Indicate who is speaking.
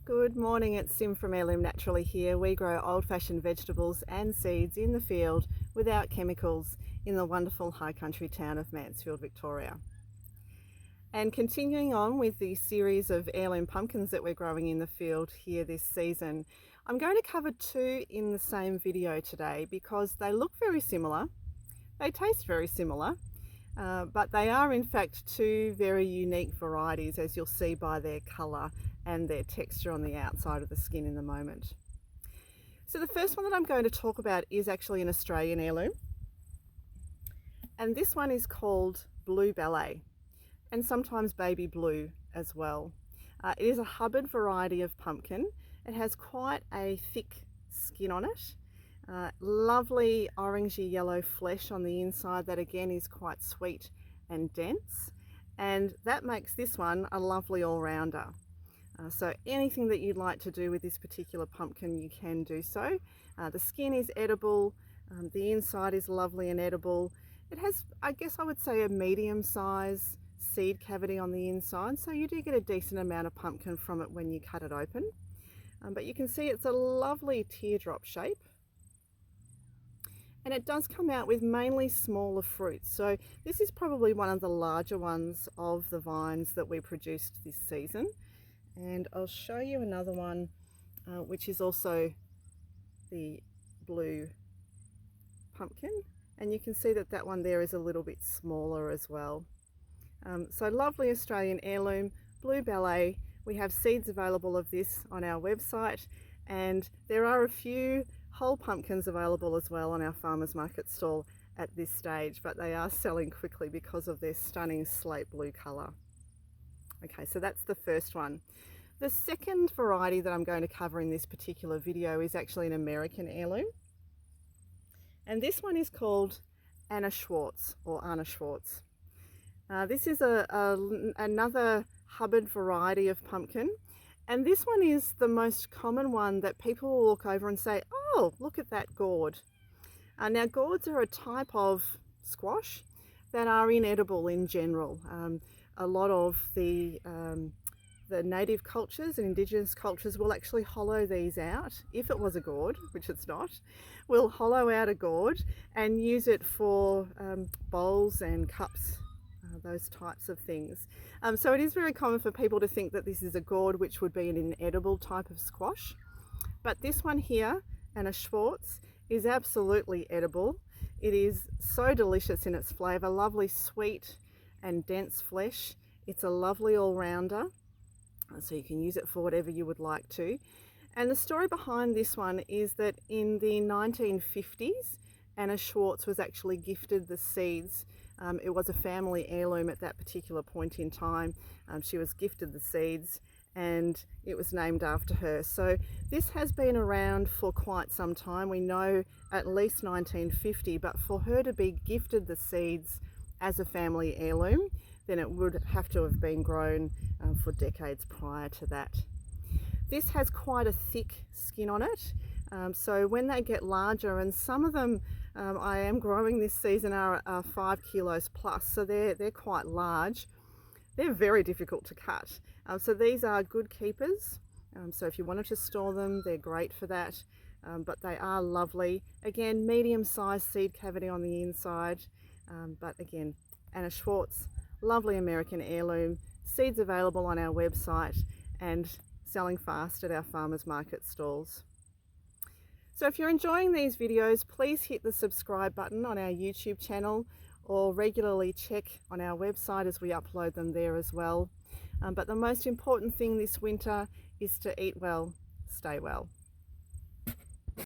Speaker 1: Good morning, it's Sim from Heirloom Naturally here. We grow old-fashioned vegetables and seeds in the field without chemicals in the wonderful high country town of Mansfield, Victoria. And continuing on with the series of heirloom pumpkins that we're growing in the field here this season, I'm going to cover two in the same video today because they look very similar, they taste very similar, but they are in fact two very unique varieties, as you'll see by their colour and their texture on the outside of the skin in a moment. So the first one that I'm going to talk about is actually an Australian heirloom, and this one is called Blue Ballet, and sometimes Baby Blue as well. It is a hubbard variety of pumpkin. It has quite a thick skin on it. Lovely orangey yellow flesh on the inside that again is quite sweet and dense, and that makes this one a lovely all-rounder. So anything that you'd like to do with this particular pumpkin, you can do so. The skin is edible, the inside is lovely and edible. It has, I guess I would say, a medium size seed cavity on the inside, so you do get a decent amount of pumpkin from it when you cut it open. But you can see it's a lovely teardrop shape. And it does come out with mainly smaller fruits. So this is probably one of the larger ones of the vines that we produced this season. And I'll show you another one, which is also the blue pumpkin. And you can see that that one there is a little bit smaller as well. So lovely Australian heirloom, Blue Ballet. We have seeds available of this on our website, and there are a few whole pumpkins available as well on our farmers market stall at this stage, but they are selling quickly because of their stunning slate blue colour. Okay, so that's the first one. The second variety that I'm going to cover in this particular video is actually an American heirloom, and this one is called Anna Swartz or Anna Swartz. This is another hubbard variety of pumpkin, and this one is the most common one that people will look over and say, oh, look at that gourd. Now gourds are a type of squash that are inedible in general. A lot of the native cultures and indigenous cultures will actually hollow these out. If it was a gourd, which it's not, we'll hollow out a gourd and use it for bowls and cups, those types of things. So it is very common for people to think that this is a gourd, which would be an inedible type of squash. But this one here, Anna Swartz, is absolutely edible. It is so delicious in its flavour, lovely sweet and dense flesh. It's a lovely all-rounder, so you can use it for whatever you would like to. And the story behind this one is that in the 1950s, Anna Swartz was actually gifted the seeds. It was a family heirloom at that particular point in time. She was gifted the seeds and it was named after her. So this has been around for quite some time. We know at least 1950, but for her to be gifted the seeds as a family heirloom, then it would have to have been grown for decades prior to that. This has quite a thick skin on it. So when they get larger, and some of them I am growing this season are 5 kilos plus, so they're quite large. They're very difficult to cut. So these are good keepers. So if you wanted to store them, they're great for that. But they are lovely. Again, medium-sized seed cavity on the inside. But again, Anna Swartz, lovely American heirloom. Seeds available on our website and selling fast at our farmers market stalls. So if you're enjoying these videos, please hit the subscribe button on our YouTube channel or regularly check on our website as we upload them there as well. But the most important thing this winter is to eat well, stay well.